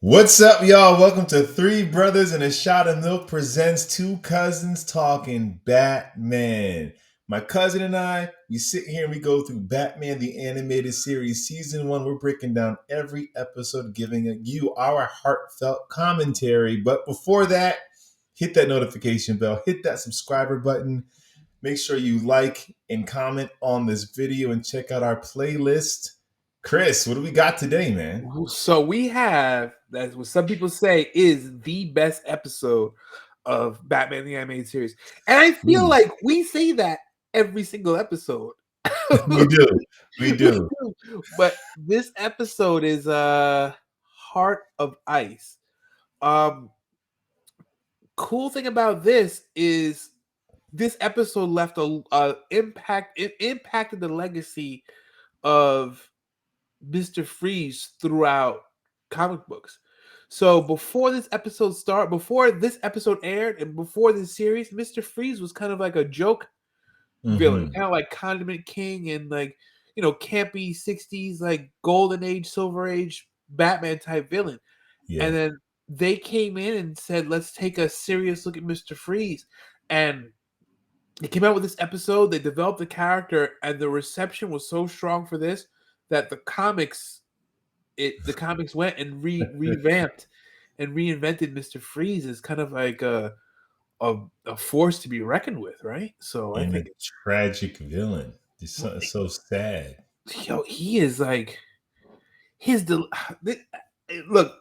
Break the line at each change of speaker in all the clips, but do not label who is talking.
What's up, y'all? Welcome to Three Brothers and a Shot of Milk presents Two Cousins Talking Batman. My cousin and I, we sit here and we go through Batman the Animated Series Season 1. We're breaking down every episode, giving you our heartfelt commentary. But before that, hit that notification bell, hit that subscriber button. Make sure you like and comment on this video and check out our playlist. Chris, what do we got today, man?
So we have, that's what some people say is the best episode of Batman the Animated Series. And I feel
Ooh.
like we say that every single episode.
We do. We do.
But this episode is Heart of Ice. Cool thing about this is this episode left a impact. It impacted the legacy of Mr. Freeze throughout comic books. So before this episode aired, and before this series, Mr. Freeze was kind of like a joke villain, kind of like Condiment King and campy 60s, like golden age, silver age Batman type villain.
Yeah.
And then they came in and said, let's take a serious look at Mr. Freeze. And they came out with this episode, they developed the character, and the reception was so strong for this that the comics went and revamped and reinvented Mr. Freeze as kind of like a force to be reckoned with, right? So I
And a
think
tragic villain. It's so sad.
he is like look.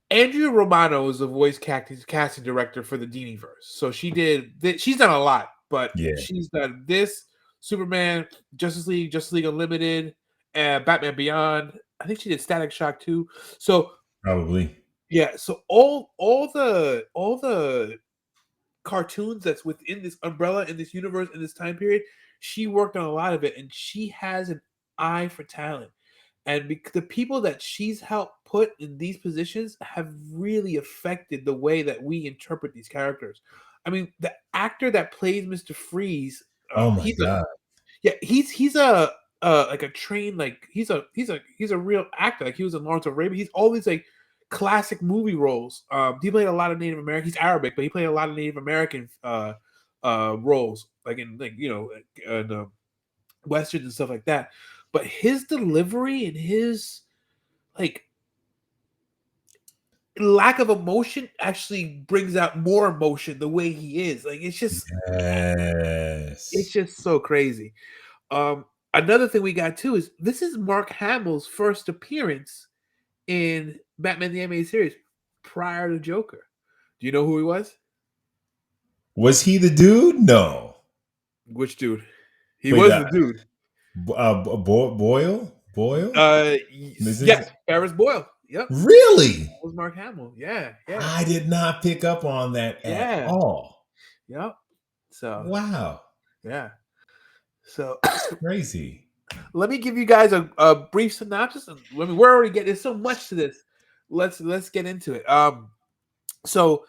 Andrea Romano is the voice casting director for the Diniverse. So she's done a lot, but
Yeah.
she's done this, Superman, Justice League Unlimited, Batman Beyond. I think she did Static Shock too. So
Probably.
yeah, so all the cartoons that's within this umbrella, in this universe, in this time period, she worked on a lot of it, and she has an eye for talent. And the people that she's helped put in these positions have really affected the way that we interpret these characters. I mean, the actor that plays Mr. Freeze,
Oh my God.
he's a like a trained, like he's a real actor. Like he was in Lawrence of Arabia. He's all these like classic movie roles. He played a lot of Native American. He's Arabic, but he played a lot of Native American roles, like in westerns and stuff like that. But his delivery and his like lack of emotion actually brings out more emotion the way he is. Like it's just
Yes.
so crazy. Another thing we got too is this is Mark Hamill's first appearance in Batman the Animated Series prior to Joker. Do you know who he was?
Was he the dude? No.
Which dude? He
Wait,
was the dude.
Boyle? Boyle?
Yes, Ferris Boyle. Yep.
Really?
That was Mark Hamill. Yeah.
I did not pick up on that at all.
Yep. So
Wow.
yeah. So
Crazy.
let me give you guys a brief synopsis. I mean, we're already getting, there's so much to this. Let's get into it. So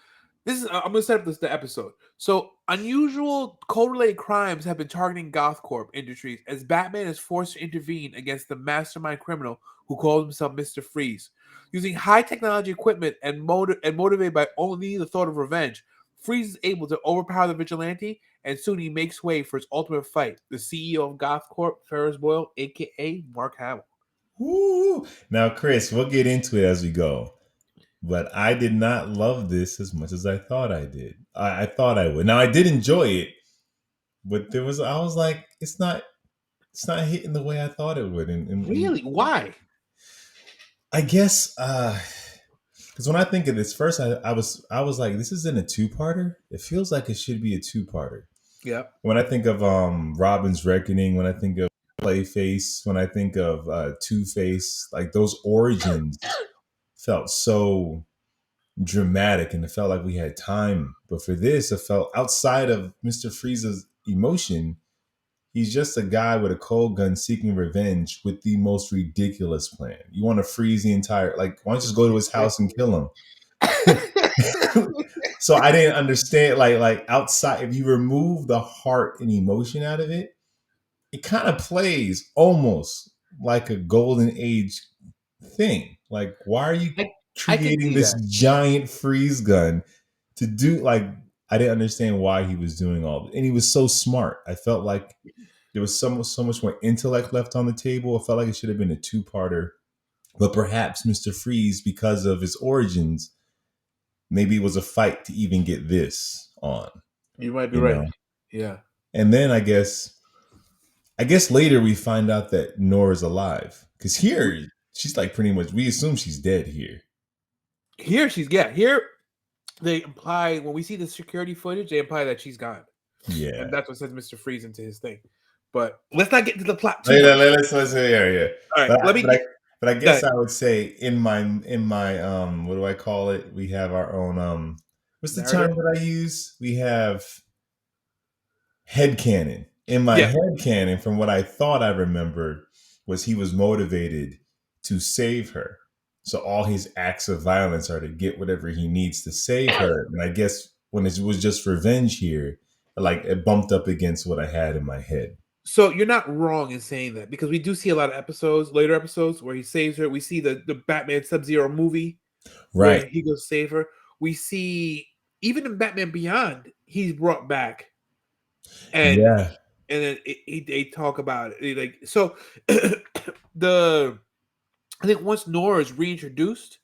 this is, I'm gonna set up the episode. So unusual code-related crimes have been targeting GothCorp Industries as Batman is forced to intervene against the mastermind criminal who calls himself Mr. Freeze. Using high technology equipment and motivated by only the thought of revenge, Freeze is able to overpower the vigilante, and soon he makes way for his ultimate fight, the CEO of GothCorp, Ferris Boyle, aka Mark Hamill.
Woo. Now, Chris, we'll get into it as we go. But I did not love this as much as I thought I did. I thought I would. Now I did enjoy it, but I was like, it's not hitting the way I thought it would. And
Really? Why?
I guess because when I think of this, first I was like, this isn't a two-parter. It feels like it should be a two-parter.
Yeah.
When I think of Robin's Reckoning, when I think of Clayface, when I think of Two-Face, like those origins felt so dramatic and it felt like we had time. But for this, it felt outside of Mr. Freeze's emotion. He's just a guy with a cold gun seeking revenge with the most ridiculous plan. You want to freeze the entire, like, why don't you just go to his house and kill him? So I didn't understand, like outside, if you remove the heart and emotion out of it, it kind of plays almost like a golden age thing. Like, why are you
I can
creating
see
this
that.
giant freeze gun to do like I didn't understand why he was doing all and he was so smart. I felt like there was so much more intellect left on the table. I felt like it should have been a two-parter. But perhaps Mr. Freeze, because of his origins, maybe it was a fight to even get this on,
You might be
you
right.
know.
Yeah.
And then I guess later we find out that Nora's alive. Because here she's like pretty much we assume she's dead here.
Here she's yeah. Here they imply when we see the security footage, they imply that she's gone, and
Yeah.
that's what sends Mister Freeze into his thing. But let's not get into the plot too much.
Let's yeah.
All right,
But
let
I,
me
but I
get.
but I
Go
guess
ahead.
I would say in my what do I call it? We have our own what's the
Narrative.
term that I use? We have headcanon. In my
Yeah.
headcanon, from what I thought I remembered, was he was motivated to save her. So all his acts of violence are to get whatever he needs to save her. And I guess when it was just revenge here, like it bumped up against what I had in my head.
So you're not wrong in saying that because we do see a lot of episodes, later episodes, where he saves her. We see the Batman Sub Zero movie
Right.
where he goes save her. We see even in Batman Beyond, he's brought back and
Yeah.
then they talk about it. Like so, the I think once Nora is reintroduced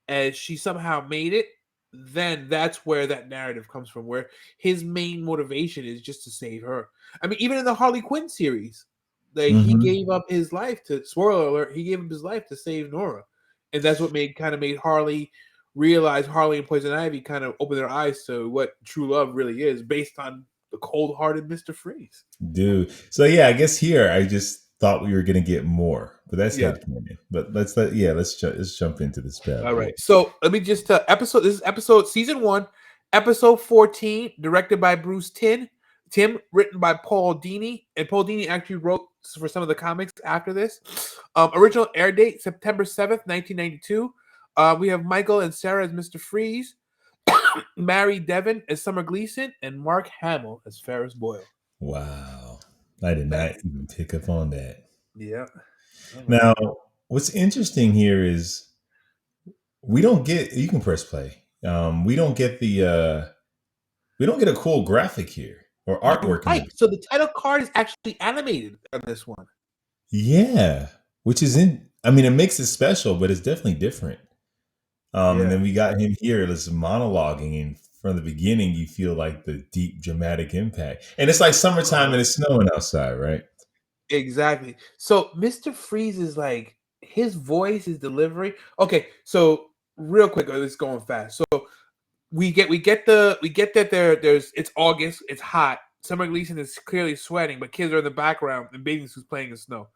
and she somehow made it, then that's where that narrative comes from, where his main motivation is just to save her. I mean, even in the Harley Quinn series, like he
Hmm.
gave up his life to spoiler alert, he gave up his life to save Nora. And that's what made Harley realize Harley and Poison Ivy kind of open their eyes to what true love really is based on the cold hearted Mr. Freeze.
Dude. So yeah, I guess here I just thought we were gonna get more, but that's
Yeah.
headcanon. But let's jump into this bad
All
boy.
right. So let me just episode. This is episode season 1, episode 14, directed by Bruce Tim, written by Paul Dini, and Paul Dini actually wrote for some of the comics after this. Original air date September 7th, 1992. We have Michael and Sarah as Mr. Freeze, Mary Devon as Summer Gleason, and Mark Hamill as Ferris Boyle.
Wow. I did not even pick up on that.
Yeah. All right.
Now, what's interesting here is we don't get you can press play. We don't get a cool graphic here or
You're
artwork in
right.
the
So the title card is actually animated on this one.
yeah, which is in I mean it makes it special, but it's definitely different. And
Yeah.
then we got him here, this monologuing, and from the beginning, you feel like the deep dramatic impact. And it's like summertime and
Uh-huh.
it's snowing outside, right?
Exactly. So Mr. Freeze is like his voice, his delivery. Okay, so real quick, let's going fast. So we get that there's it's August, it's hot. Summer Gleason is clearly sweating, but kids are in the background and bathing suits playing in snow.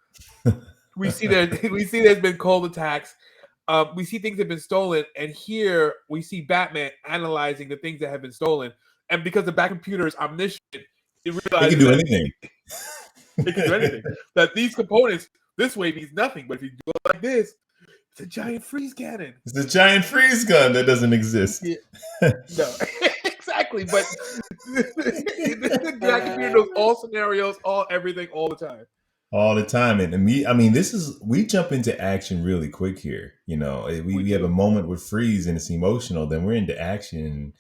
We see that we see there's been cold attacks. We see things have been stolen, and here we see Batman analyzing the things that have been stolen. And because the back computer is omniscient, it
It can
realizes
do
that
anything.
it can do anything. That these components this way means nothing, but if you do it like this, it's a giant freeze cannon.
It's a giant freeze gun that doesn't exist.
Yeah, no, exactly. But the giant computer knows all scenarios, all everything, all the time.
All the time. And me, I mean, this is we jump into action really quick here. You know,
We
we have a
do.
moment with Freeze and it's emotional. Then we're into action. And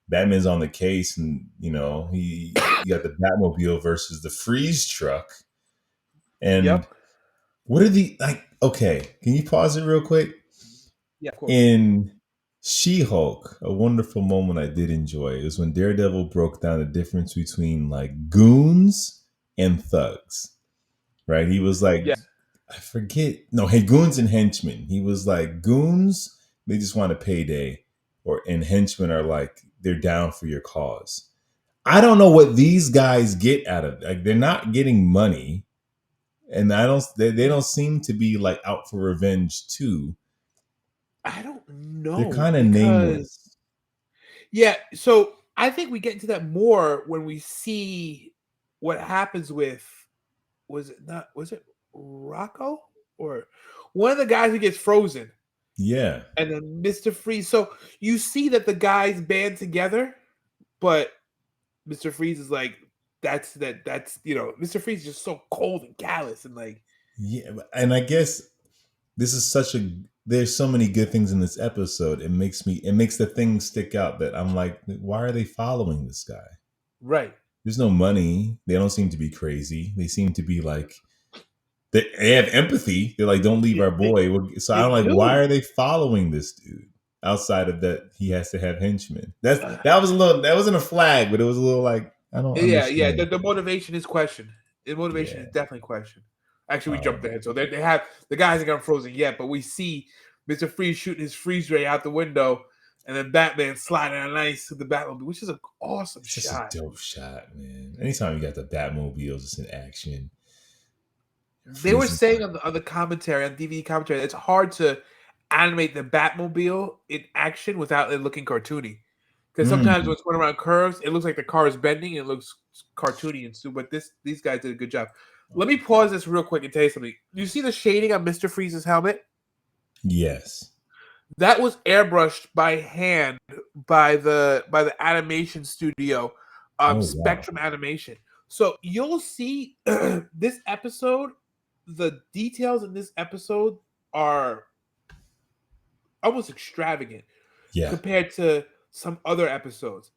Batman's on the case, and you know he you got the Batmobile versus the Freeze truck. And
Yep.
what are the like? Okay, can you pause it real quick?
Yeah, of course.
In She-Hulk, a wonderful moment I did enjoy is when Daredevil broke down the difference between like goons and thugs. Right? He was like,
Yeah.
I forget. No, hey, goons and henchmen. He was like, goons, they just want a payday, or and henchmen are like they're down for your cause. I don't know what these guys get out of it. Like they're not getting money, and they don't seem to be like out for revenge too.
I don't
They're
know
kind of
because
nameless.
yeah. So I think we get into that more when we see what happens with was it Rocco or one of the guys who gets frozen
Yeah.
and then Mr. Freeze. So you see that the guys band together, but Mr. Freeze is like, that's Mr. Freeze is just so cold and callous and like
Yeah, and I guess this is such a there's so many good things in this episode. It makes the things stick out that I'm like, why are they following this guy?
Right.
There's no money. They don't seem to be crazy. They seem to be like they have empathy. They're like, don't leave
They,
our
they,
boy. So
they
I'm like, why
do.
are they following this dude? Outside of that, he has to have henchmen.
Uh,
That wasn't a flag, but it was a little like I don't
yeah.
understand.
The motivation is questioned. The motivation is
Yeah.
definitely questioned. Actually, we jumped
Um,
ahead. So they have the guys haven't frozen yet, but we see Mr. Freeze shooting his freeze ray out the window, and then Batman sliding on ice to the Batmobile, which is an awesome
it's just a
shot.
dope shot, man. Anytime you got the Batmobile just in action,
They were
freezing.
saying on the commentary, on DVD commentary, it's hard to animate the Batmobile in action without it looking cartoony. Because sometimes when
Mm,
it's going around curves, it looks like the car is bending and it looks cartoony and stupid. But these guys did a good job. Let me pause this real quick and tell you something. You see the shading on Mr. Freeze's helmet?
yes.
That was airbrushed by hand by the animation studio,
Oh wow.
Spectrum Animation. So you'll see this episode. The details in this episode are almost extravagant
Yeah.
compared to some other episodes.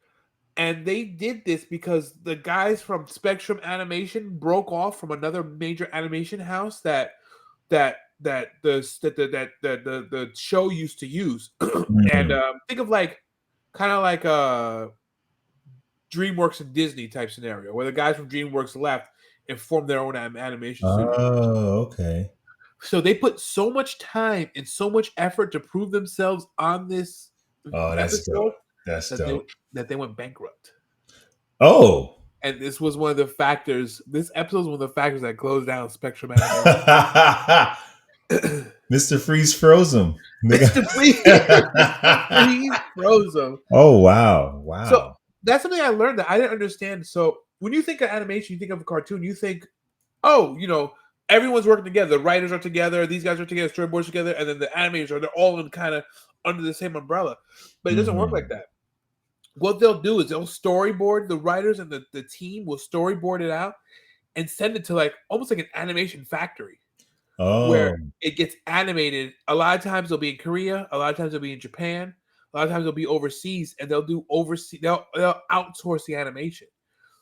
And they did this because the guys from Spectrum Animation broke off from another major animation house that the show used to use. And
Mm.
think of like kind of like a DreamWorks and Disney type scenario where the guys from DreamWorks left and formed their own animation studio.
Oh, okay.
So they put so much time and so much effort to prove themselves on this
Oh, that's
episode
dope. That's
that they
dope.
that they went bankrupt.
Oh.
And this was one of the factors. This episode was one of the factors that closed down Spectrum Animation.
Mr. Freeze froze him.
Mr. Freeze, Mr. Freeze froze them.
Oh wow.
So
Wow.
that's something I learned that I didn't understand. So when you think of animation, you think of a cartoon, you think, oh, everyone's working together. The writers are together, these guys are together, storyboards together, and then the animators they're all in kind of under the same umbrella. But it doesn't work like
Hmm.
that. What they'll do is they'll storyboard the writers and the team will storyboard it out and send it to like almost like an animation factory where
Oh.
it gets animated. A lot of times they'll be in Korea, a lot of times they'll be in Japan, a lot of times they'll be overseas, and they'll do overseas. They'll outsource the animation.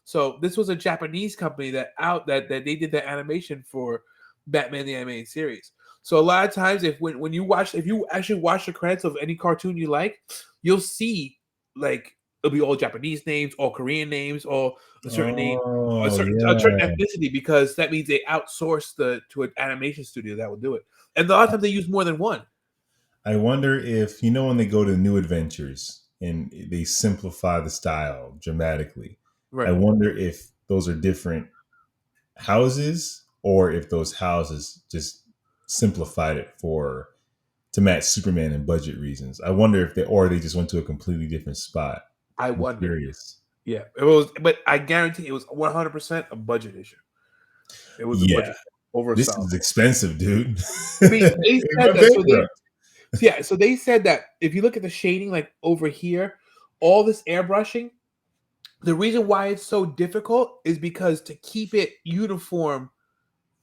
So this was a Japanese company that they did the animation for Batman the Animated Series. So a lot of times, if you actually watch the credits of any cartoon you like, you'll see like it'll be all Japanese names, all Korean names, all a certain name,
Oh
a certain
yeah.
ethnicity, because that means they outsource to an animation studio that will do it. And a lot of times they use more than one.
I wonder if you know when they go to New Adventures and they simplify the style dramatically. I
Right.
wonder if those are different houses or if those houses just simplified it for to match Superman and budget reasons. I wonder if they just went to a completely different spot.
I
I'm
wonder.
curious.
Yeah, it was, but I guarantee it was 100% a budget issue. It was a
Yeah,
budget over a
this
style.
is expensive, dude.
I mean, they
It
said
went
that.
bankrupt.
So they said that if you look at the shading, like over here, all this airbrushing, the reason why it's so difficult is because to keep it uniform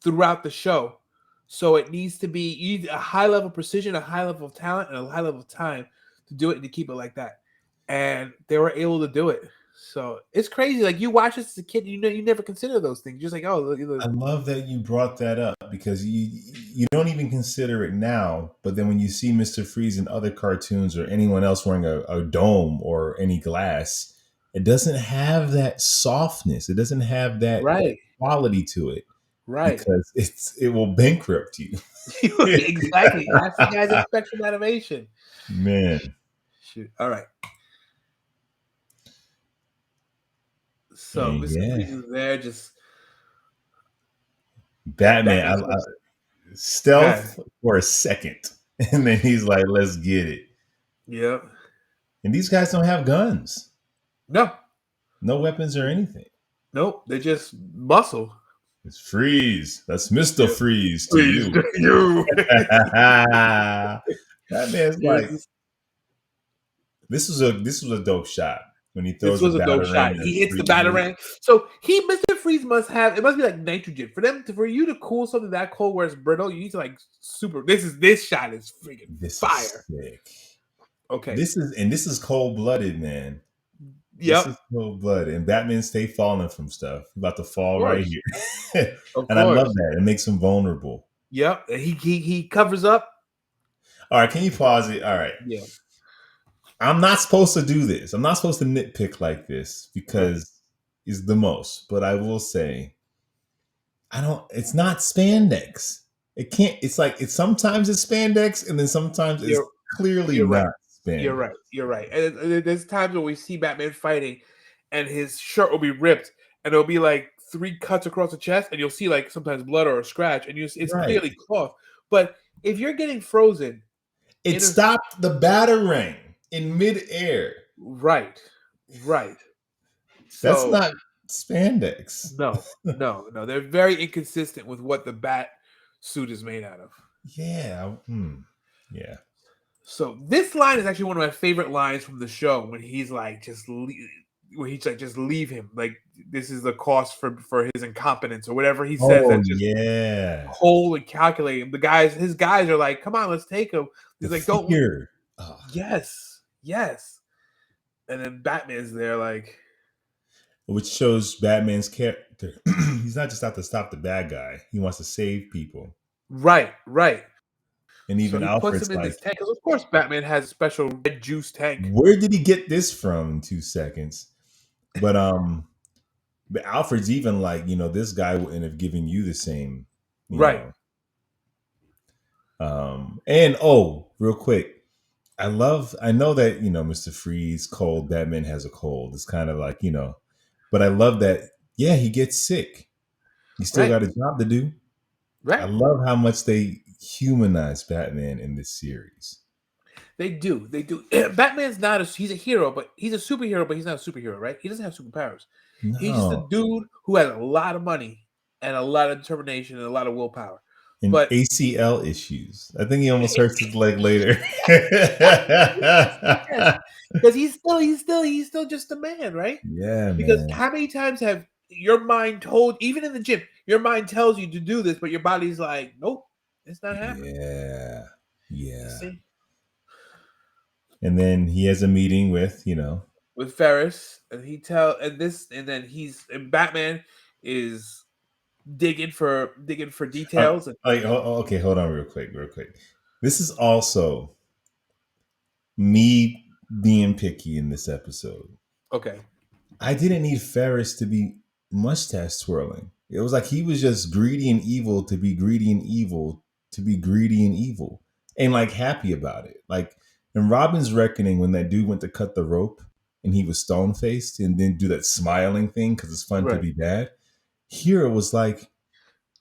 throughout the show, so it needs to be you need a high level of precision, a high level of talent, and a high level of time to do it and to keep it like that. And they were able to do it. So it's crazy. Like you watch this as a kid, you never consider those things. You're just like, oh,
I love that you brought that up because you don't even consider it now, but then when you see Mr. Freeze in other cartoons or anyone else wearing a dome or any glass, it doesn't have that softness. It doesn't have that
right,
quality to it
right.
because it will bankrupt you.
Exactly. Ask the guys at Spectrum Animation.
Man,
Shoot. All right. So
and
Mr.
yeah,
Freeze is there, just
Batman,
Batman's supposed to. God.
stealth for a second, and then he's like, "Let's get it."
Yeah.
And these guys don't have guns,
No.
no weapons or anything.
Nope. They just muscle.
It's Freeze. That's Mr.
Yeah.
Freeze to
Freeze
you.
you.
That man's
Yeah,
like, this was a dope shot. when he
This
throws the
was a dope
batarang
shot.
and
He hits the
freezes.
batarang. So Mr. Freeze must have. It must be like nitrogen for you to cool something that cold where it's brittle. You need to like super. This shot is freaking
This is
fire.
sick.
Okay.
This is cold blooded, man. This
Yep.
is cold blooded, and Batman stay falling from stuff. He's about to
Of
fall right
course.
here,
Of
and I love
course.
that. It makes him vulnerable.
Yep. And he covers up.
All right, can you pause it? All right,
Yeah.
I'm not supposed to do this. I'm not supposed to nitpick like this
Right.
because it's the most. But I will say, I don't. It's not spandex. It can't. It's like it's sometimes it's spandex, and then sometimes it's
You're
clearly
you're right.
not
You're
spandex.
right. You're right. And there's times when we see Batman fighting, and his shirt will be ripped, and there'll be like 3 cuts across the chest, and you'll see like sometimes blood or a scratch, and it's
Right.
clearly cloth. But if you're getting frozen
It
in a
stopped the batarang in midair.
right, right.
That's
So
not spandex.
no. They're very inconsistent with what the bat suit is made out of.
Yeah. Yeah.
So this line is actually one of my favorite lines from the show when he's like, when he's like, just leave him. Like this is the cost for his incompetence or whatever he says.
Oh
That's just
yeah.
cold and calculating. His guys are like, come on, let's take him.
The
He's like, don't.
fear. Oh.
Yes. And then Batman's there, like,
Which shows Batman's character. He's not just out to stop the bad guy. He wants to save people.
right.
And
So
even
he puts
Alfred's
him in
like,
this tank because, of course, Batman has a special red juice tank.
where did he get this from in 2 seconds? But Alfred's even like, this guy will end up giving you the same, you
Right.
know. And real quick, I know that, Mr. Freeze cold, Batman has a cold. It's kind of like, but I love that, yeah, he gets sick. He still
Right.
got a job to do. I
Right.
love how much they humanize Batman in this series.
They do. Batman's not he's a hero, but he's a superhero, but he's not a superhero, right? He doesn't have superpowers. He's just a
No.
dude who has a lot of money and a lot of determination and a lot of willpower.
And
But
ACL issues. I think he almost hurts his leg later.
yes, because he's still just a man, right?
Yeah,
Because
man.
how many times have your mind told, even in the gym, your mind tells you to do this, but your body's like, nope, it's not happening.
Yeah.
You
Yeah.
see?
And then he has a meeting with,
With Ferris, and Batman is digging for details and
okay, hold on real quick. This is also me being picky in this episode.
okay.
I didn't need Ferris to be mustache twirling. It was like he was just greedy and evil to be greedy and evil to be greedy and evil and like happy about it. Like in Robin's Reckoning, when that dude went to cut the rope and he was stone faced and then do that smiling thing because it's fun to
Right.
be bad. Here it was like,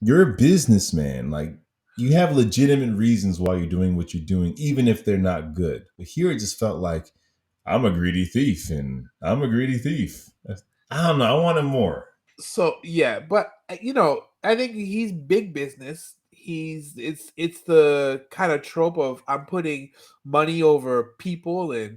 you're a businessman. Like you have legitimate reasons why you're doing what you're doing, even if they're not good. But here it just felt like, I'm a greedy thief and I'm a greedy thief. I don't know. I wanted more.
So yeah, but I think he's big business. It's the kind of trope of I'm putting money over people and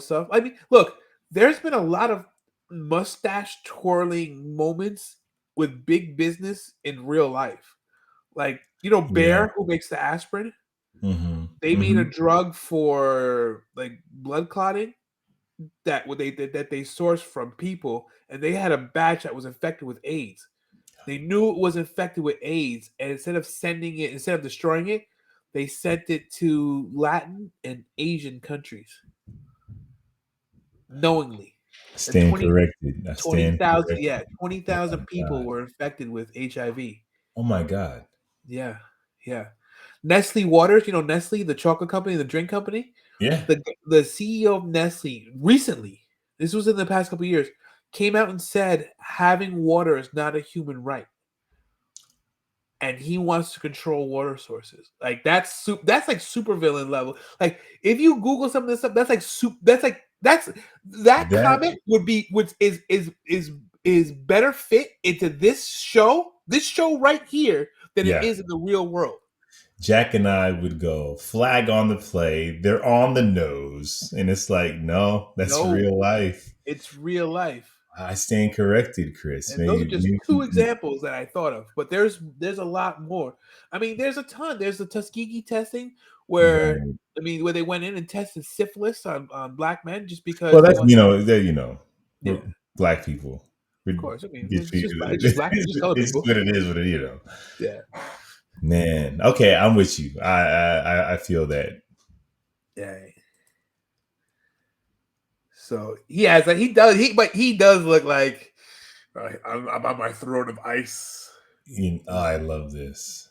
stuff. I mean, look, there's been a lot of mustache twirling moments with big business in real life. Like,
Yeah.
Bear, who makes the aspirin,
Mm-hmm.
they made a
Mm-hmm.
drug for like blood clotting that they sourced from people, and they had a batch that was infected with AIDS. They knew it was infected with AIDS, and instead of destroying it, they sent it to Latin and Asian countries knowingly. And
Stand corrected. I stand
20,000,
corrected.
yeah,
Oh
20,000
my
people
God.
were infected with HIV.
Oh my God.
Yeah, yeah. Nestle Waters, Nestle, the chocolate company, the drink company.
Yeah.
The CEO of Nestle recently, this was in the past couple of years, came out and said having water is not a human right, and he wants to control water sources. Like that's like super villain level. Like if you Google some of this stuff, that's like that
That,
comment is better fit into this show right here than it
yeah.
is in the real world.
Jack and I would go flag on the play. They're on the nose, and it's like, no, that's
No,
real life.
it's real life.
I stand corrected, Chris.
And those are just
Maybe,
two examples that I thought of, but there's a lot more. I mean, there's a ton. There's the Tuskegee testing where
right.
where they went in and tested syphilis on black men just because
Well,
they
that's
want.
we're
Yeah,
black people.
of
We
course. I mean,
get treated.
it's just black, it's just colored
It's
people.
what it is. What it.
Yeah,
Man, okay, I'm with you. I feel that.
yeah. So he has like he does look like I'm on my throne of ice.
I love this.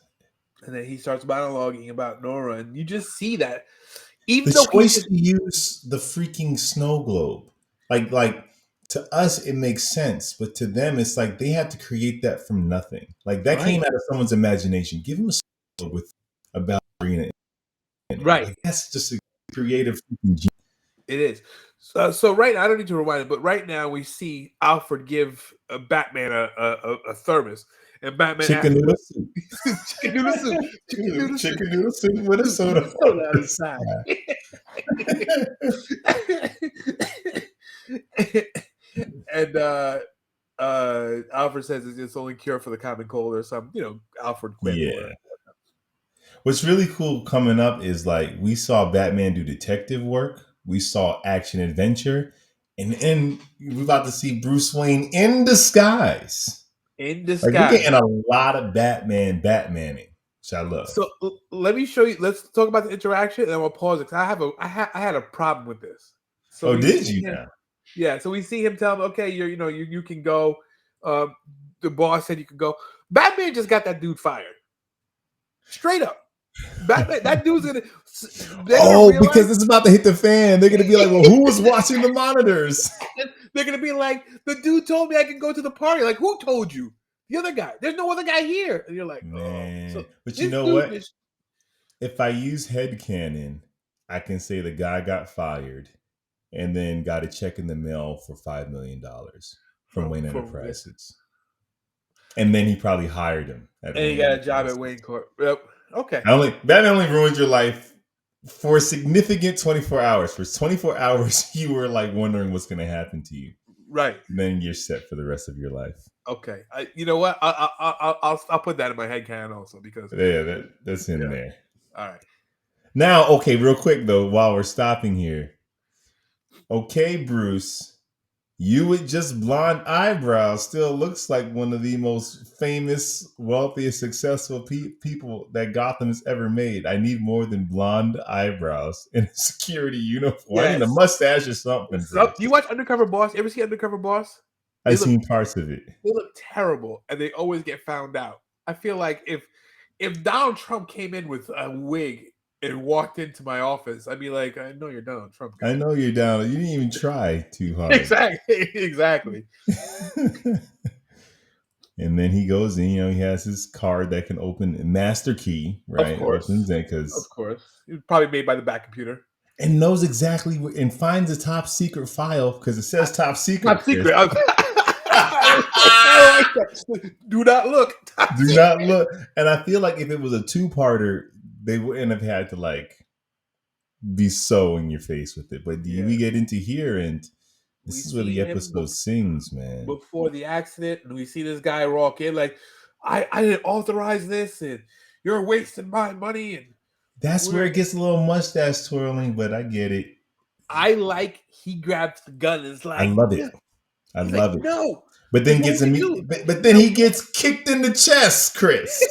And then he starts monologuing about Nora, and you just see that
The
even though he's
choice
just
to use the freaking snow globe, like to us, it makes sense, but to them, it's like they had to create that from nothing. Like that came
right,
out of someone's imagination. Give them a snow globe with a ballerina in it.
right.
Like that's just a creative freaking genius.
It is. So right now, I don't need to rewind it, but right now we see Alfred give Batman a thermos, and Batman
Chicken
asks,
noodle
"What
soup.
chicken noodle soup? Chicken noodle soup
Chicken noodle soup with a
with
soda
a
on
soda on
the
the side." And Alfred says it's only cure for the common cold or some, Alfred quip or
Yeah.
whatever.
What's really cool coming up is like we saw Batman do detective work, we saw action adventure, and then we're about to see Bruce Wayne in disguise.
In
Like we're
disguise.
getting a lot of Batmaning, which I love.
So let me show you. Let's talk about the interaction, and then we'll pause it. 'Cause I had a problem with this. So
Oh,
we
did
see
you
him.
now?
Yeah. So we see him tell him, "Okay, you can go." Um, the boss said you could go. Batman just got that dude fired. Straight up. Batman. That dude's gonna. They're gonna
Oh,
realize.
because it's about to hit the fan. They're gonna be like, "Well, who was watching the monitors?"
They're gonna be like, "The dude told me I can go to the party." Like, who told you? The other guy. There's no other guy here. And you're like, oh. So
Man, but you
this
know
dude
what?
is
If I use headcanon, I can say the guy got fired and then got a check in the mail for $5 million from Wayne
from
Enterprises. And then he probably hired him at
and he
Wayne
got a job at
Enterprises.
Wayne Corp. Yep. Okay.
That only ruined your life for a significant 24 hours. For 24 hours, you were like wondering what's going to happen to you.
Right.
Then you're set for the rest of your life.
Okay. You know what? I'll put that in my head canon also because
Yeah, that's in
yeah.
there.
All right.
Now, okay, real quick though, while we're stopping here. Okay, Bruce, you with just blonde eyebrows still looks like one of the most famous, wealthiest, successful people that Gotham has ever made. I need more than blonde eyebrows in a security uniform. I need a
Yes.
mustache or something,
So,
Bruce.
you watch Undercover Boss? You ever see Undercover Boss? They
I've
look
seen parts of it.
they look terrible, and they always get found out. I feel like if Donald Trump came in with a wig and walked into my office, I'd be like, I know you're Donald Trump,
I
guy.
know you're down. You didn't even try too hard.
Exactly. Exactly.
And then he goes in, he has his card that can open master key,
Of
right?
course.
Opens it
Of
because
course. It was probably made by the back computer.
and knows exactly and finds a top secret file because it says top secret,
Top
Chris.
secret. I like that. Do not look. Top
Do
secret.
not look. And I feel like if it was a two-parter, they wouldn't have had to like be so in your face with it. But
Yeah.
we get into here, and
We
this is where the
see him
episode sings, man.
before the accident, and we see this guy walk in like, I didn't authorize this, and you're wasting my money, and
That's where
we're.
it gets a little mustache twirling, but I get it.
I like he grabs the gun and is
I
like,
love it.
no.
I
He's like,
love it.
no.
But
It's
then gets
only
imme-
you.
but then he gets kicked in the chest, Chris.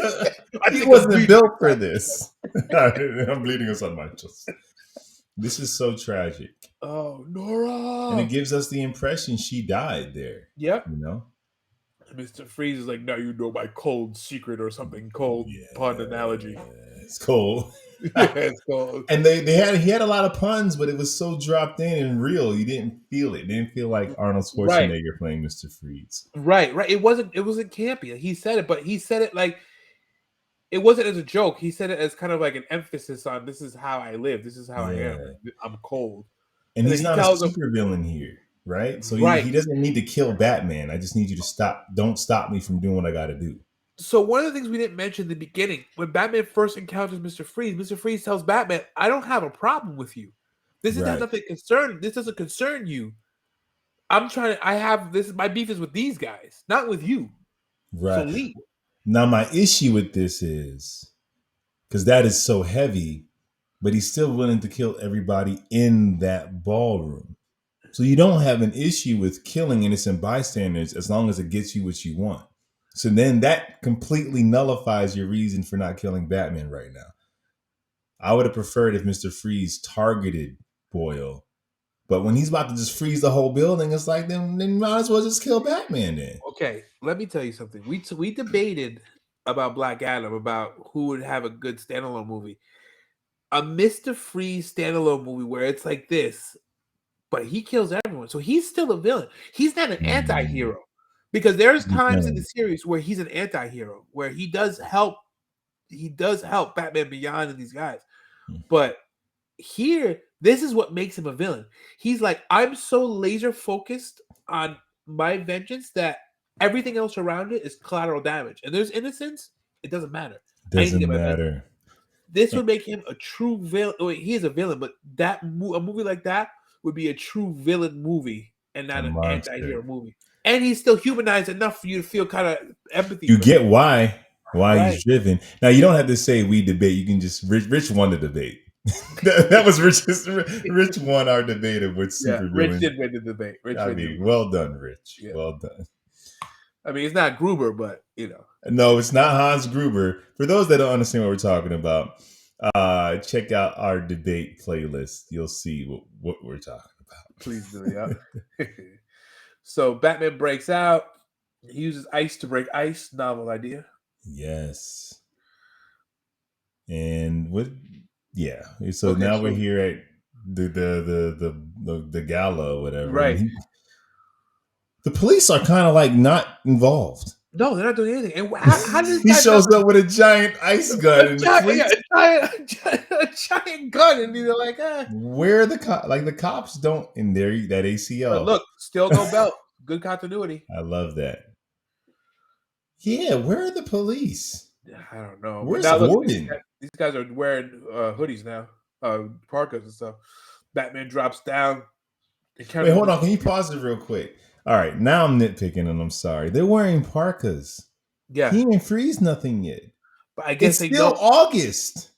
I
He
think I'm
wasn't
bleeding.
built for this. I'm bleeding inside my chest. This is so tragic.
Oh,
And it
Nora.
gives us the impression she died there,
Yep.
you know?
Mr. Freeze is like, now you know my cold secret or something, cold pun analogy.
It's cool.
Yeah, it's cold.
And he had a lot of puns, but it was so dropped in and real. You didn't feel it. It didn't feel like Arnold
Right.
Schwarzenegger playing Mr. Freeze.
Right. It wasn't campy. He said it, but he said it like it wasn't as a joke. He said it as kind of like an emphasis on this is how I live. This is how I am.
Yeah.
I'm cold.
And
And then
he's
he
not a
tells him,
super villain here, right? So he
right,
doesn't need to kill Batman. I just need you to stop. Don't stop me from doing what I got to do.
So one of the things we didn't mention in the beginning, when Batman first encounters Mr. Freeze tells Batman, "I don't have a problem with you. This is has
Right,
nothing concern. This doesn't concern you. I'm trying to. I have this. My beef is with these guys, not with you. So
right.
leave."
Now my issue with this is because that is so heavy, but he's still willing to kill everybody in that ballroom. So you don't have an issue with killing innocent bystanders as long as it gets you what you want. So then that completely nullifies your reason for not killing Batman right now. I would have preferred if Mr. Freeze targeted Boyle. But when he's about to just freeze the whole building, it's like then might as well just kill Batman then.
Okay, let me tell you something. We debated about Black Adam, about who would have a good standalone movie. A Mr. Freeze standalone movie where it's like this, but he kills everyone. So he's still a villain. He's not an
Mm,
anti-hero. Because there's times in the
depends.
series where he's an anti-hero, where he does help Batman Beyond and these guys. But here, this is what makes him a villain. He's like, I'm so laser focused on my vengeance that everything else around it is collateral damage. And there's innocence, it doesn't matter. I need to
Doesn't
get my vengeance.
matter.
This would make him a true villain. Oh, wait, he is a villain, but a movie like that would be a true villain movie and
A
not an
monster.
anti-hero movie. And he's still humanized enough for you to feel kind of empathy
You
for him.
get why
Right.
he's driven. Now you don't have to say we debate. You can just Rich won the debate. that was Rich won our debate of which
Yeah. Rich
supervillain.
did win the debate. Rich
I
win the
mean,
debate.
well done, Rich.
Yeah.
Well done.
I mean, it's not Gruber, but
No, it's not Hans Gruber. For those that don't understand what we're talking about, check out our debate playlist. You'll see what we're talking
please do.
about.
Yeah. So Batman breaks out. He uses ice to break ice. Novel idea.
Yes. And what? Yeah. So
Okay.
now we're
So
here at the gala or whatever, and
right.
the police are kind of like not involved.
No, they're not doing anything. And how did this
He
guy not
shows up with a giant ice gun,
a
and the
giant, yeah,
police.
a giant gun? And they're like,
Where are the like the cops don't in there that
but
ACL.
look, still no belt. Good continuity.
I love that. Yeah, where are the police?
I don't know, but
Where's
now look,
Gordon?
these guys are wearing hoodies now, parkas and stuff. Batman drops down,
Wait,
encounters
hold on.
Mr.
Can you pause it real quick? All right, now I'm nitpicking and I'm sorry. They're wearing parkas.
Yeah,
He didn't freeze nothing yet.
but I guess
It's
they
still
know
August.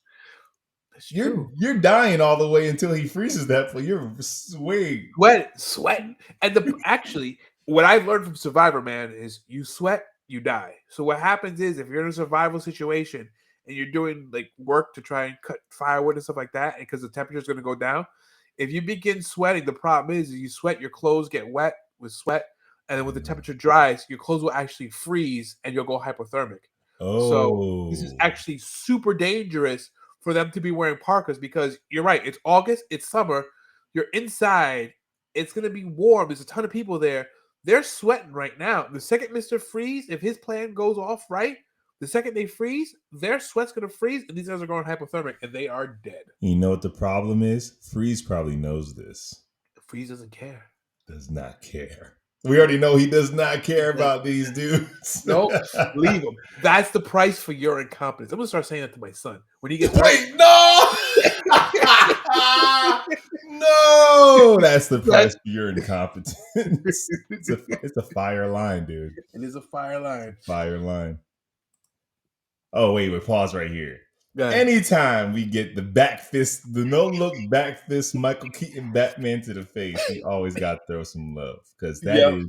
that's
You're
true.
you're dying all the way until he freezes that. But you're way.
Sweating, and the actually, what I learned from Survivor, man, is you sweat, you die. So what happens is if you're in a survival situation and you're doing like work to try and cut firewood and stuff like that, and because the temperature is going to go down, if you begin sweating, the problem is you sweat, your clothes get wet with sweat, and then when the temperature dries, your clothes will actually freeze and you'll go hypothermic. So this is
Oh,
actually super dangerous for them to be wearing parkas because you're right. It's August, it's summer, you're inside, it's gonna be warm. There's a ton of people there. They're sweating right now. The second Mr. Freeze, if his plan goes off right, the second they freeze, their sweat's gonna freeze, and these guys are going hypothermic, and they are dead.
you know what the problem is? Freeze probably knows this.
Freeze doesn't care.
Does not care. We already know he does not care
He doesn't
about these
care.
dudes.
Nope. Leave him. That's the price for your incompetence. I'm gonna start saying that to my son when he gets hurt.
Wait, no! No, that's the price
That's
for your incompetence. It's a fire line, dude.
it is a fire line.
Fire line. Oh, wait, pause right here.
Go ahead.
Anytime we get the back fist, the no look back fist Michael Keaton Batman to the face, we always got to throw some love because
Yep.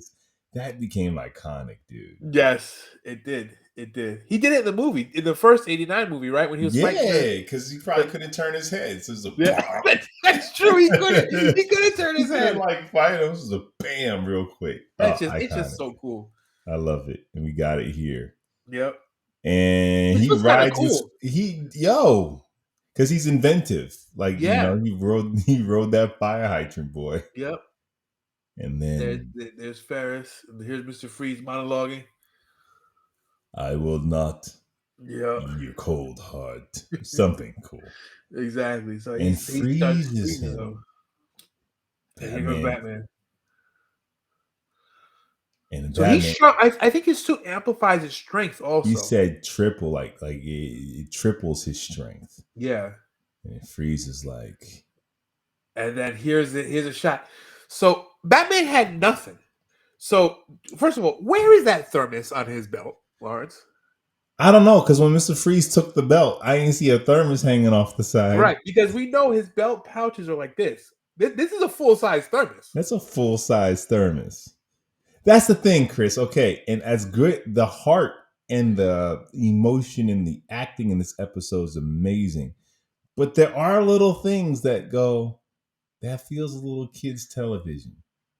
that became iconic, dude.
Yes, it did. It did. He did it in the movie, in the first '89 movie, right? When he was fighting.
Yeah, because he probably couldn't turn his head. So it was a
Yeah, that's true. He couldn't. He couldn't turn
he
his
couldn't
head.
like fight him. It was a bam real quick. Oh,
It's just
iconic.
so cool.
I love it. And we got it here.
Yep.
And
This
he
was kind of
rides
cool.
because he's inventive. Like,
Yeah.
he rode that fire hydrant boy.
Yep.
And
There's
then
there's Ferris. And here's Mr. Freeze monologuing.
I will not
Yeah.
in your cold heart. Something cool.
Exactly. So
And
he starts
freezes
freezing them.
him.
And here goes
Batman.
Batman.
And
So he's
Batman,
strong. I think his suit amplifies his strength
he
also.
said triple, like it triples his strength.
Yeah.
And Freeze is like,
And then here's a shot. So Batman had nothing. So first of all, where is that thermos on his belt, Lawrence?
I don't know, because when Mr. Freeze took the belt, I didn't see a thermos hanging off the side.
Right, because we know his belt pouches are like this. This is a full size thermos.
That's a full size thermos. That's the thing, Chris. Okay, and as good, the heart and the emotion and the acting in this episode is amazing. But there are little things that go, that feels a little kids' television.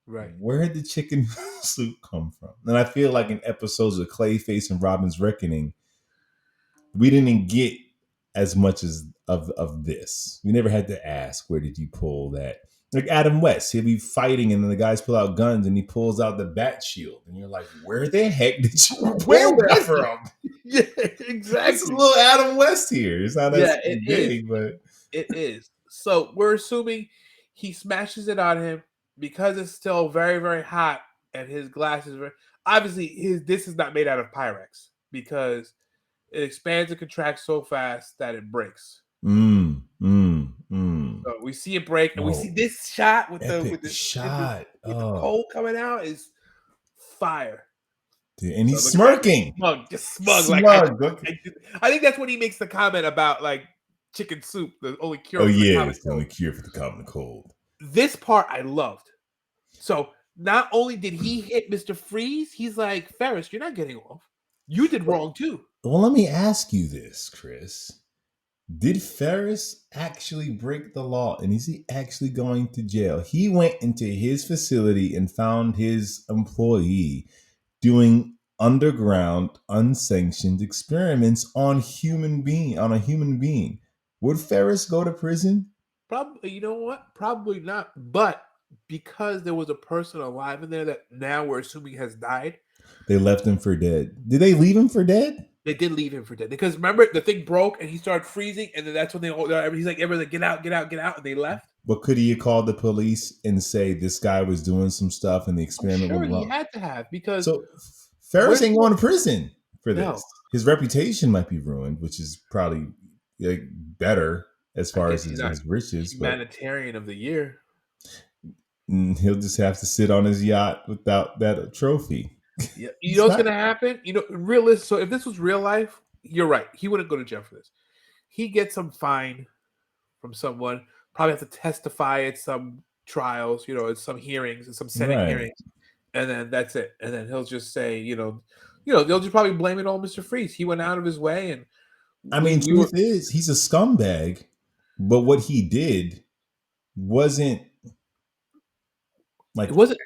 Right.
Where did the chicken soup come from? And I feel like in episodes of Clayface and Robin's Reckoning, we didn't get as much as of this. We never had to ask, where did you pull that? Like Adam West, he'll be fighting and then the guys pull out guns and he pulls out the bat shield. And you're like, where the heck did you
Where
pull that
was
from?
Yeah,
This is a
exactly.
little Adam West here. It's not
Yeah,
as
it is.
big, but
It is. So we're assuming he smashes it on him because it's still very, very hot and his glass is very obviously this is not made out of Pyrex because it expands and contracts so fast that it breaks. So we see it break, and we see
Oh,
this shot with
epic
the
shot.
with the
Oh,
coal coming out is fire.
dude. And
So
he's
look at that,
smirking.
just smug. Like
Smug. Look.
I think that's when he makes the comment about like chicken soup, the only
Oh
cure for the
yeah,
common
it's the
cold.
only cure for the common cold.
This part I loved. So not only did he hit Mr. Freeze, he's like, Ferris, you're not getting off. You did wrong too.
Well, let me ask you this, Chris. Did Ferris actually break the law and is he actually going to jail? He went into his facility and found his employee doing underground, unsanctioned experiments on a human being. Would Ferris go to prison?
Probably, you know what? Probably not. But because there was a person alive in there that now we're assuming has died,
They left him for dead. Did they leave him for dead?
they did leave him for dead. Because remember, the thing broke and he started freezing, and then that's when he's like, everyone's like, get out, get out, get out, and they left.
But could he have called the police and say this guy was doing some stuff and the
I'm
experiment
sure
went
he
wrong?
had to have because
So Ferris
where's
ain't going to prison for
no?
this. His reputation might be ruined, which is probably like better as
I
far
guess
as
he's not
his riches, but
humanitarian of the year.
he'll just have to sit on his yacht without that trophy.
Yeah, you
He's
know what's
not.
gonna happen? You know, realist. So if this was real life, you're right. He wouldn't go to jail for this. He gets some fine from someone. Probably have to testify at some trials. You know, at some hearings, at some Senate
Right.
hearings, and then that's it. And then he'll just say, they'll just probably blame it on Mr. Freeze. He went out of his way, and
I
we
mean,
we were.
truth is, he's a scumbag, but what he did wasn't
It
like
wasn't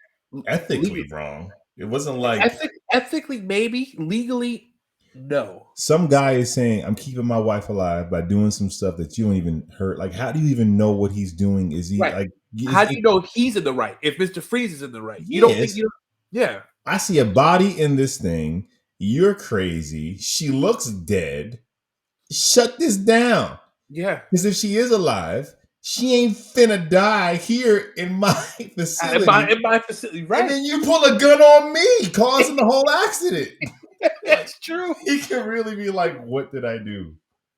ethically
legally,
wrong. It wasn't like
ethically, maybe legally, no.
some guy is saying, I'm keeping my wife alive by doing some stuff that you don't even hurt. Like, how do you even know what he's doing? Is he
Right.
like,
How do you know he's in the right? If Mr. Freeze is in the right, you don't think
yes,
you? Yeah.
I see a body in this thing. You're crazy. She looks dead. Shut this down.
Yeah.
Because if she is alive, she ain't finna die here in my facility.
In my facility, right?
And then you pull a gun on me, causing the whole accident.
That's true.
He can really be like, what did I do?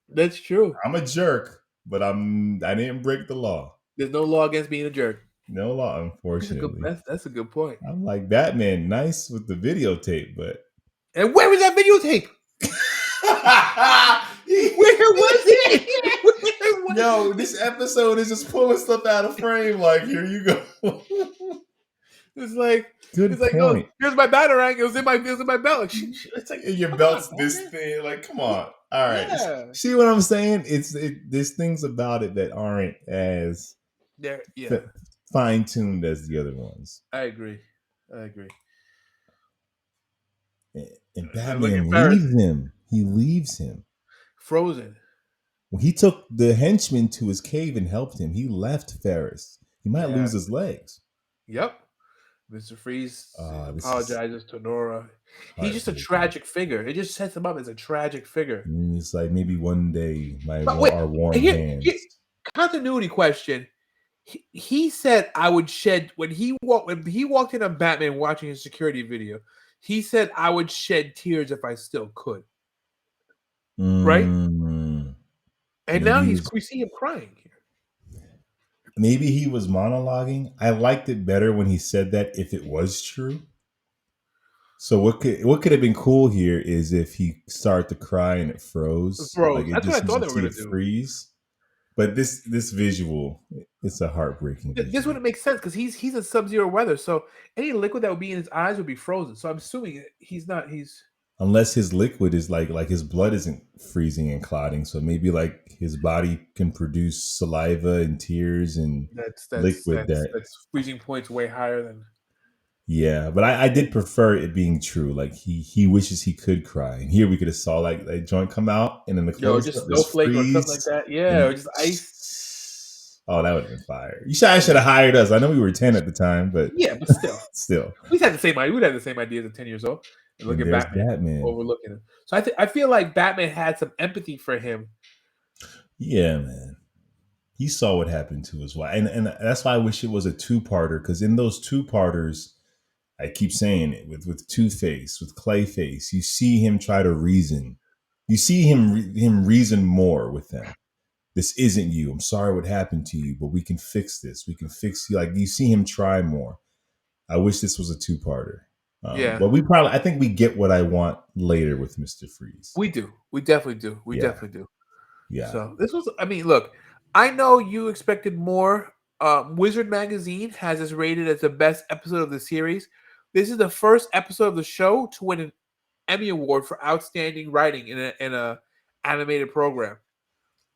That's true.
I'm a jerk, but I didn't break the law.
There's no law against being a jerk.
No law, unfortunately.
That's a good point.
I'm like, Batman, nice with the videotape, but
And where was that videotape? Where was it?
Yo, this episode is just pulling stuff out of frame. Like, here you go.
It's like
Good
it's like,
point.
here's my batarang. It was in my belt. Like, it's like
Your
come
belt's
on,
this
man.
thing. Like, come on. All right.
Yeah.
See what I'm saying? There's things about it that aren't as fine tuned as the other ones.
I agree.
And Batman leaves him. He leaves him.
Frozen.
When he took the henchman to his cave and helped him, he left Ferris. He might lose his legs.
Yep. Mr. Freeze apologizes to Nora. He's just a tragic figure. It just sets him up as a tragic figure.
It's like maybe one day our warm hands.
Continuity question. he said I would shed when he walked in on Batman watching his security video. He said I would shed tears if I still could. Right?
Mm,
And now
maybe he was
we see him crying here.
maybe he was monologuing. I liked it better when he said that if it was true. So what could have been cool here is if he started to cry and it froze, like
Bro,
it
that's what
just
I
you
thought they
should
were
see
gonna
it
do.
freeze. But this visual, it's a heartbreaking
This
visual.
wouldn't make sense because he's in sub-zero weather, so any liquid that would be in his eyes would be frozen. So I'm assuming he's not. He's
Unless his liquid is like his blood isn't freezing and clotting, so maybe like his body can produce saliva and tears and liquid that.
that's freezing points way higher than.
Yeah, but I did prefer it being true. Like he wishes he could cry, and here we could have saw like that joint come out, and then the
Yo,
close
just
up just
snowflake or something like
freeze,
that. Yeah,
and
or just ice.
oh, that would have been fire. You should have hired us. I know we were 10 at the time, but
Yeah, but still,
still.
we had the same idea. We had the same ideas at 10 years old. And look
And
at
there's
Batman
Batman.
overlooking him. So I feel like Batman had some empathy for him.
Yeah, man. He saw what happened to his wife, and that's why I wish it was a two-parter. Because in those two-parters, I keep saying it with Two Face, with Clayface, you see him try to reason. You see him reason more with them. This isn't you. I'm sorry what happened to you, but we can fix this. We can fix you. Like you see him try more. I wish this was a two-parter.
Yeah,
But I think we get what I want later with Mister Freeze.
we do. We definitely do. We
Yeah,
definitely do.
yeah.
So this was. I mean, look, I know you expected more. Wizard Magazine has this rated as the best episode of the series. This is the first episode of the show to win an Emmy Award for outstanding writing in a animated program.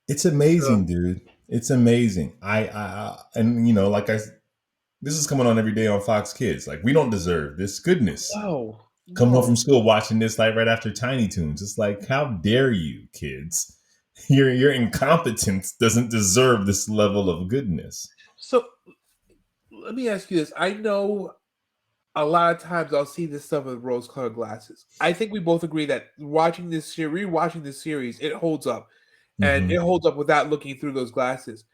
It's
So
amazing, dude. It's amazing. And like this is coming on every day on Fox Kids. Like we don't deserve this goodness.
no,
Coming home from
no.
school watching this like right after Tiny Toons. It's like, how dare you, kids? Your incompetence doesn't deserve this level of goodness.
So let me ask you this. I know a lot of times I'll see this stuff with rose-colored glasses. I think we both agree that rewatching this series, it holds up, and it
Hmm.
holds up without looking through those glasses.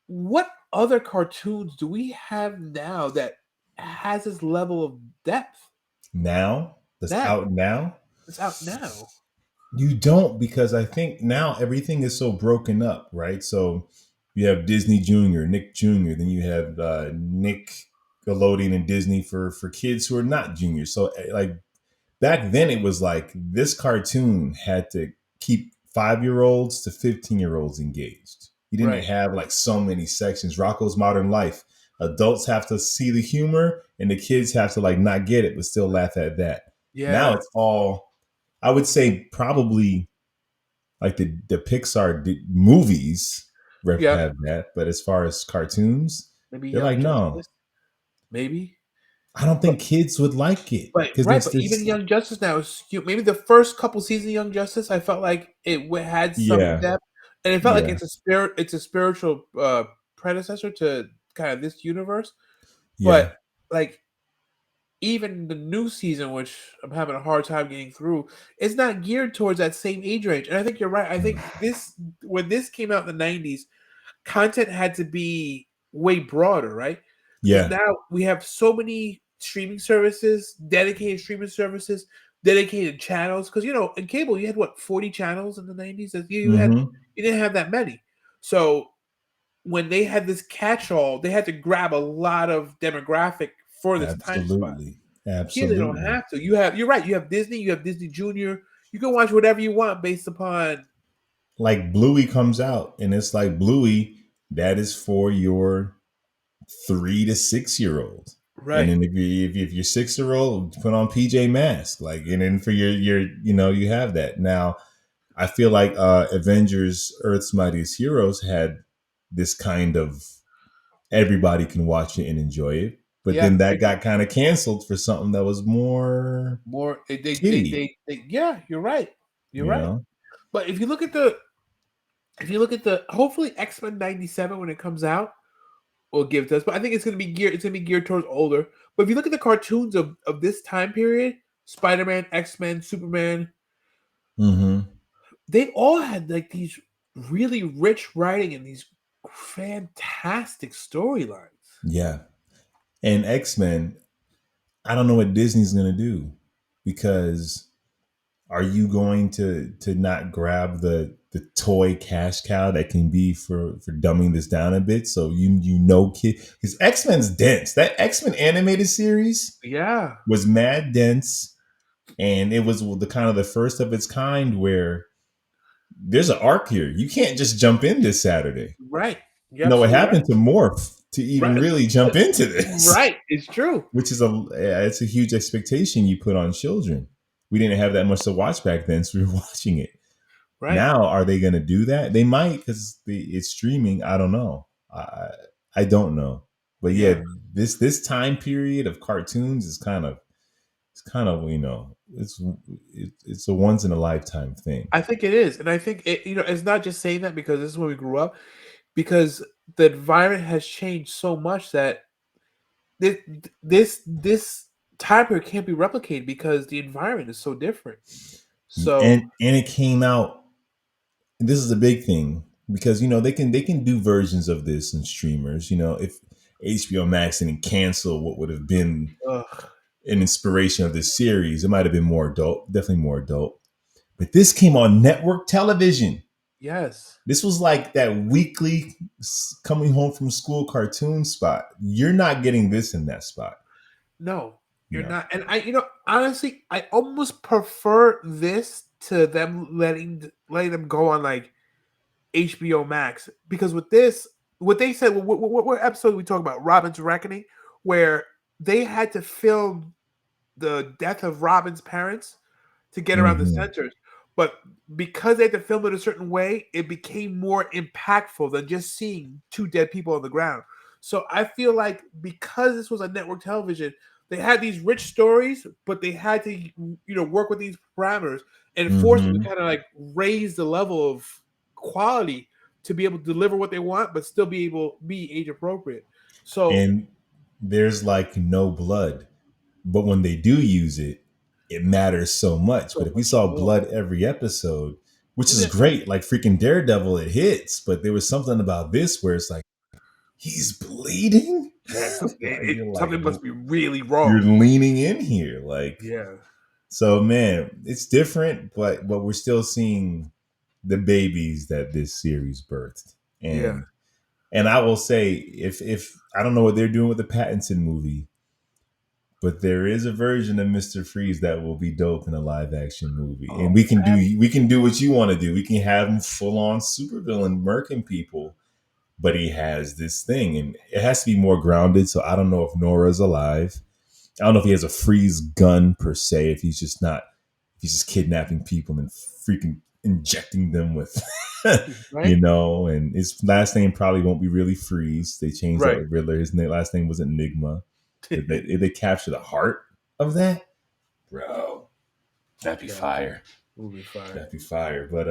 What other cartoons do we have now that has this level of depth?
Now, that's
Now
out now.
it's out now,
You don't, because I think now everything is so broken up, right? So you have Disney Junior, Nick Junior, then you have Nick Nickelodeon and Disney for kids who are not juniors. So like back then, it was like this cartoon had to keep 5 year olds to 15 year olds engaged. You didn't
right?
have like so many sections. Rocco's Modern Life. Adults have to see the humor, and the kids have to like not get it but still laugh at that. Now
Yeah,
it's all, I would say probably like the Pixar movies
yeah.
have that, but as far as cartoons,
Maybe
they're like,
Young
no,
Justice, maybe.
I don't
But
think kids would like it
But
because
right,
it's
but even
this.
Young Justice now is skewed. Maybe the first couple seasons of Young Justice, I felt like had some
Yeah,
depth, and it felt like
yeah,
it's a spiritual predecessor to kind of this universe.
yeah.
But like even the new season, which I'm having a hard time getting through, is not geared towards that same age range. And I think you're right. I think this when this came out in the '90s, content had to be way broader, right? Because
Yeah.
now we have so many streaming services, dedicated streaming services, dedicated channels. Because in cable you had what 40 channels in the '90s.
Hmm.
You didn't have that many. So when they had this catch-all, they had to grab a lot of demographic for this time spot.
Absolutely.
Here they don't
Absolutely.
have to. You're right. You have Disney. You have Disney Junior. You can watch whatever you want based upon
Like Bluey comes out, and it's like Bluey, that is for your 3 to 6 year old. And
right.
then if you're 6 year old, put on PJ Mask. Like, and then for your you have that. Now, I feel like Avengers Earth's Mightiest Heroes had this kind of everybody can watch it and enjoy it. But
Yeah,
then
they
that
did.
got kind of canceled for something that was more
More
kiddie,
yeah, you're right. You're
you
right.
know?
But if you look at the hopefully X-Men 97 when it comes out will give this, but I think it's gonna be geared towards older. But if you look at the cartoons of this time period, Spider-Man, X-Men, Superman,
Mm-hmm.
they all had like these really rich writing and these fantastic storylines.
Yeah. And X-Men, I don't know what Disney's going to do, because are you going to not grab the toy cash cow that can be for dumbing this down a bit? So kid, because X-Men's dense. That X-Men animated series
Yeah,
was mad dense, and it was the kind of the first of its kind where there's an arc here. You can't just jump in this Saturday.
right. You're
No, it
absolutely right.
happened to Morph to even
Right,
really jump into this,
right. It's true.
which is it's a huge expectation you put on children. We didn't have that much to watch back then, so we were watching it.
Right.
Now, are they going to do that? They might, because it's streaming. I don't know. I don't know. But yeah,
Yeah.
this time period of cartoons is kind of it's a once in a lifetime thing.
I think it is, and I think it's not just saying that because this is where we grew up. Because the environment has changed so much that this this time period can't be replicated because the environment is so different. So
And it came out. This is a big thing, because they can do versions of this in streamers. If HBO Max didn't cancel what would have been
ugh,
an inspiration of this series, it might have been more adult, definitely more adult. But this came on network television.
yes,
This was like that weekly coming home from school cartoon spot. You're not getting this in that spot.
no, you're
No.
not. And honestly, I almost prefer this to them letting them go on like HBO Max, because with this, what they said, what episode we talk about, Robin's Reckoning, where they had to film the death of Robin's parents to get around the
Hmm.
censors. But because they had to film it a certain way, it became more impactful than just seeing two dead people on the ground. So I feel like because this was a network television, they had these rich stories, but they had to work with these parameters and force them to
Hmm.
kind of like raise the level of quality to be able to deliver what they want, but still be age appropriate. So
And there's like no blood. But when they do use it, it matters so much.
so
But if we
much
saw
more.
blood every episode, which is
Yeah,
great, like freaking Daredevil, it hits. But there was something about this where it's like, he's bleeding?
yeah,
Like, you're like,
something must be really
you're
wrong.
leaning in here. Like,
Yeah.
so man, it's different, but we're still seeing the babies that this series birthed.
Yeah.
And I will say, if I don't know what they're doing with the Pattinson movie, but there is a version of Mr. Freeze that will be dope in a live action movie. And
Oh,
we can do what you want to do. We can have him full on supervillain murking people, but he has this thing, and it has to be more grounded. So I don't know if Nora's alive. I don't know if he has a freeze gun per se, if he's just not, if he's just kidnapping people and freaking injecting them with
right?
and his last name probably won't be really Freeze. They changed that
Right.
with Riddler. His last name was Enigma. Did they capture the heart of that? Bro, that'd be
Yeah,
fire.
will be fire.
That'd be fire. But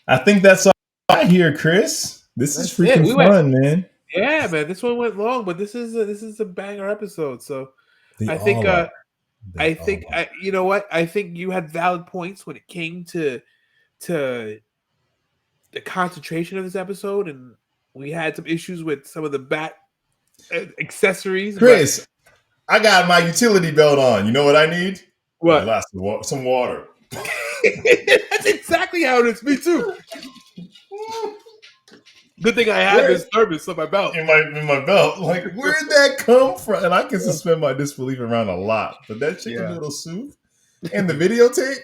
I think that's all I hear, Chris. This is
That's it.
freaking
We went.
fun, man.
Yeah, man. This one went long, but this is a banger episode. So
They
I think
all are. They
I
all
think
are.
you know what? I think you had valid points when it came to the concentration of this episode, and we had some issues with some of the bat accessories. But
Chris, I got my utility belt on. You know what I need? A
what?
glass of some water.
That's exactly how it is. Me too. Good thing I have
Where
this thermos on my belt.
in my belt? Like, where'd that come from? And I can suspend my disbelief around a lot, but that chicken
Yeah.
noodle soup and the videotape,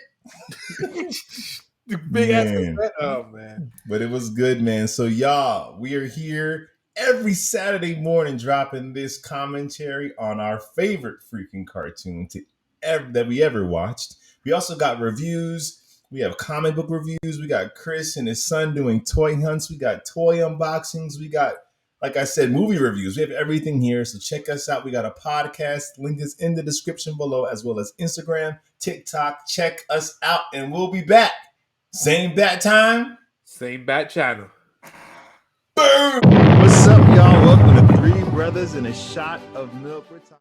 The big ass
man.
cassette. Oh man.
But it was good, man. So y'all, we are here every Saturday morning dropping this commentary on our favorite freaking cartoon that we ever watched. We also got reviews. We have comic book reviews. We got Chris and his son doing toy hunts. We got toy unboxings. We got, like I said, movie reviews. We have everything here. So check us out. We got a podcast. Link is in the description below, as well as Instagram, TikTok. Check us out, and we'll be back. Same bat time.
Same bat channel.
Boom! What's up, y'all? Welcome to Three Brothers and a Shot of Milk. We're talking